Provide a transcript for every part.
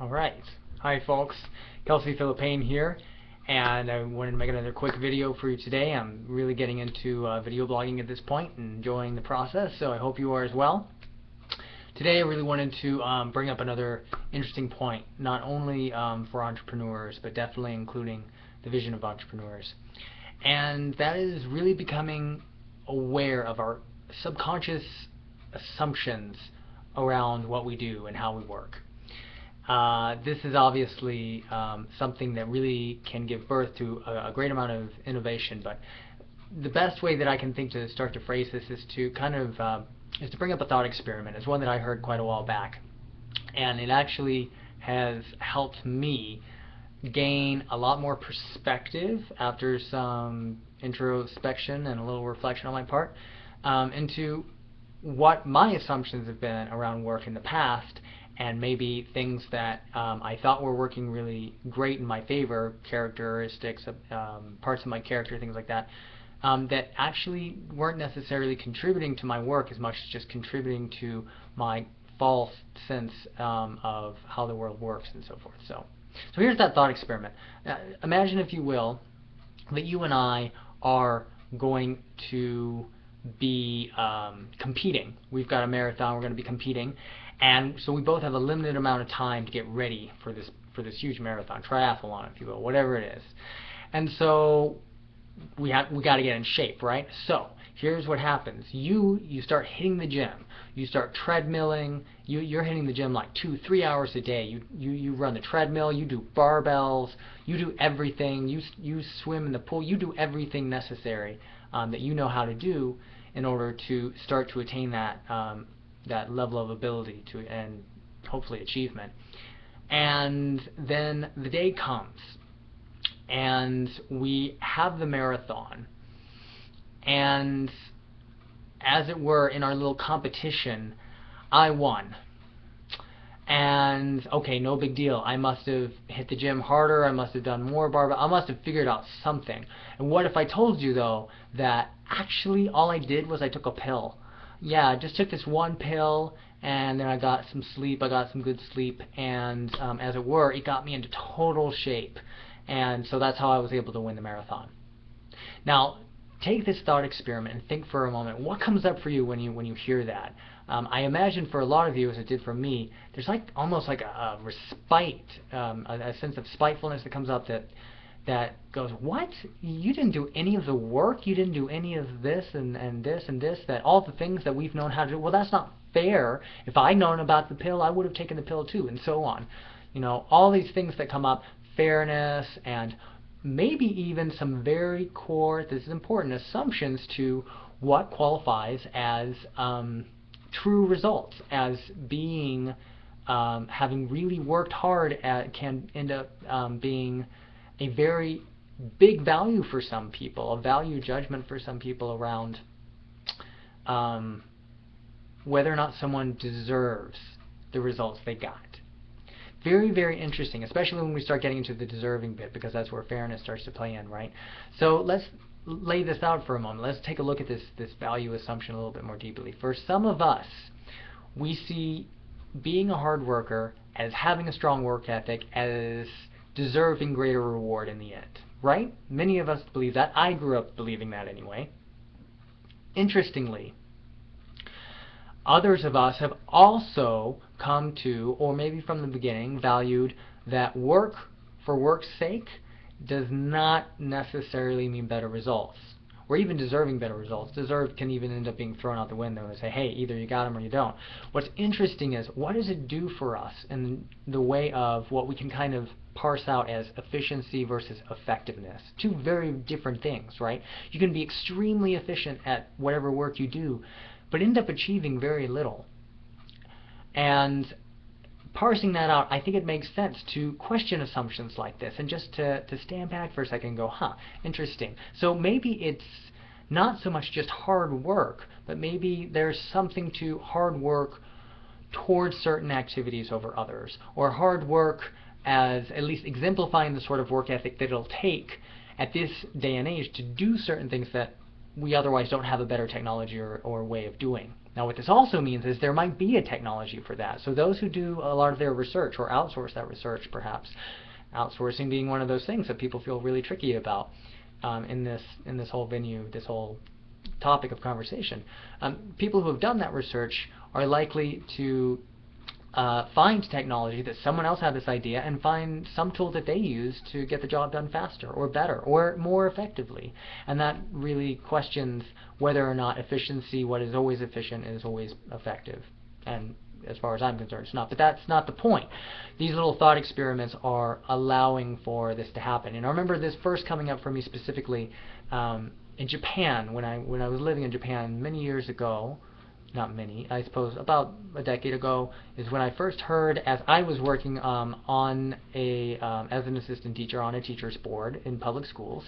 Alright. Hi folks, Kelsey Philippine here, and I wanted to make another quick video for you today. I'm really getting into video blogging at this point and enjoying the process, so I hope you are as well. Today I really wanted to bring up another interesting point, not only for entrepreneurs, but definitely including the vision of entrepreneurs. And that is really becoming aware of our subconscious assumptions around what we do and how we work. This is obviously something that really can give birth to a great amount of innovation, but the best way that I can think to start to phrase this is to kind of is to bring up a thought experiment. It's one that I heard quite a while back, and it actually has helped me gain a lot more perspective after some introspection and a little reflection on my part into what my assumptions have been around work in the past, and maybe things that I thought were working really great in my favor, characteristics, parts of my character, things like that, that actually weren't necessarily contributing to my work as much as just contributing to my false sense of how the world works and so forth. So here's that thought experiment. Imagine, if you will, that you and I are going to be competing. We've got a marathon, we're going to be competing, and so we both have a limited amount of time to get ready for this huge marathon, triathlon if you will, whatever it is. And so we got to get in shape, right? So here's what happens. You start hitting the gym. You start treadmilling. You're hitting the gym like 2-3 hours a day. You run the treadmill, you do barbells, you do everything. You swim in the pool. You do everything necessary that you know how to do in order to start to attain that that level of ability and hopefully achievement. And then the day comes, and we have the marathon, and as it were, in our little competition, I won. And okay, no big deal. I must have hit the gym harder, I must have done more barbell, I must have figured out something. And what if I told you though that actually all I did was I took a pill? Yeah, I just took this one pill, and then I got some sleep, I got some good sleep, and as it were, it got me into total shape. And so that's how I was able to win the marathon. Now, take this thought experiment and think for a moment. What comes up for you when you hear that? I imagine for a lot of you, as it did for me, there's like almost like a respite, a sense of spitefulness that comes up that goes, what? You didn't do any of the work? You didn't do any of this and this and this, that all the things that we've known how to do? Well, that's not fair. If I'd known about the pill, I would have taken the pill too, and so on. You know, all these things that come up, fairness, and maybe even some very core, this is important, assumptions to what qualifies as true results, as being having really worked hard at, can end up being a very big value for some people, a value judgment for some people around whether or not someone deserves the results they got. Very, very interesting, especially when we start getting into the deserving bit, because that's where fairness starts to play in, right? So let's lay this out for a moment. Let's take a look at this value assumption a little bit more deeply. For some of us, we see being a hard worker as having a strong work ethic as deserving greater reward in the end, right? Many of us believe that. I grew up believing that anyway. Interestingly, others of us have also come to, or maybe from the beginning, valued that work for work's sake does not necessarily mean better results, or even deserving better results. Deserved can even end up being thrown out the window and say, hey, either you got them or you don't. What's interesting is, what does it do for us in the way of what we can kind of parse out as efficiency versus effectiveness? Two very different things, right? You can be extremely efficient at whatever work you do, but end up achieving very little. And parsing that out, I think it makes sense to question assumptions like this, and just to stand back for a second and go, huh, interesting. So maybe it's not so much just hard work, but maybe there's something to hard work towards certain activities over others, or hard work as at least exemplifying the sort of work ethic that it'll take at this day and age to do certain things that we otherwise don't have a better technology or way of doing. Now what this also means is there might be a technology for that. So those who do a lot of their research or outsource that research, perhaps, outsourcing being one of those things that people feel really tricky about in this whole venue, this whole topic of conversation. People who have done that research are likely to find technology that someone else had this idea and find some tool that they use to get the job done faster or better or more effectively. And that really questions whether or not efficiency, what is always efficient, is always effective. And as far as I'm concerned, it's not. But that's not the point. These little thought experiments are allowing for this to happen. And I remember this first coming up for me specifically in Japan, when I was living in Japan many years ago. Not many, I suppose about a decade ago, is when I first heard, as I was working on as an assistant teacher on a teacher's board in public schools,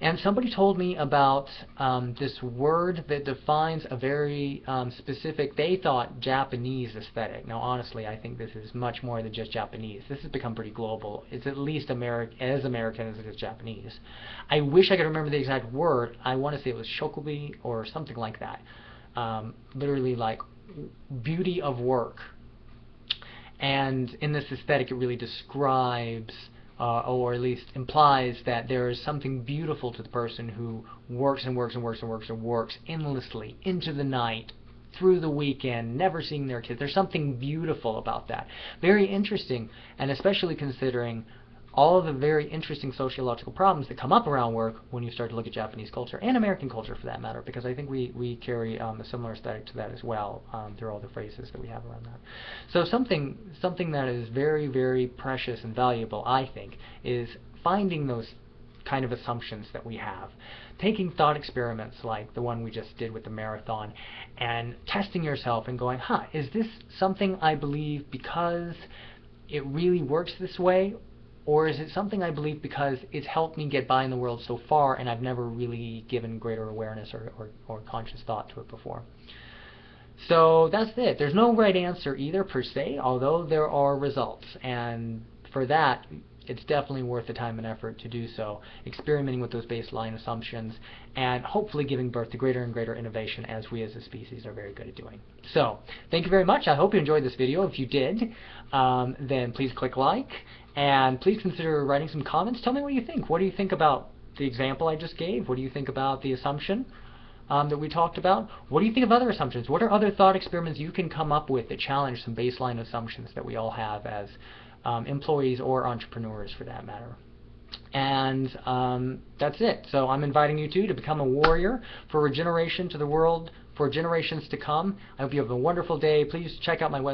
and somebody told me about this word that defines a very specific, they thought, Japanese aesthetic. Now honestly, I think this is much more than just Japanese. This has become pretty global. It's at least as American as it is Japanese. I wish I could remember the exact word. I want to say it was shokubi or something like that. Literally like beauty of work. And in this aesthetic it really describes or at least implies that there is something beautiful to the person who works and works and works and works and works endlessly into the night, through the weekend, never seeing their kids. There's something beautiful about that. Very interesting, and especially considering all of the very interesting sociological problems that come up around work when you start to look at Japanese culture, and American culture for that matter, because I think we carry a similar aesthetic to that as well through all the phrases that we have around that. So something that is very, very precious and valuable, I think, is finding those kind of assumptions that we have. Taking thought experiments like the one we just did with the marathon and testing yourself and going, is this something I believe because it really works this way? Or is it something I believe because it's helped me get by in the world so far and I've never really given greater awareness or conscious thought to it before? So that's it. There's no right answer either per se, although there are results. And for that, it's definitely worth the time and effort to do so, experimenting with those baseline assumptions and hopefully giving birth to greater and greater innovation, as we as a species are very good at doing. So, thank you very much. I hope you enjoyed this video. If you did, then please click like, and please consider writing some comments. Tell me what you think. What do you think about the example I just gave? What do you think about the assumption that we talked about? What do you think of other assumptions? What are other thought experiments you can come up with that challenge some baseline assumptions that we all have as employees or entrepreneurs for that matter? And that's it. So I'm inviting you to become a warrior for regeneration to the world for generations to come. I hope you have a wonderful day. Please check out my website.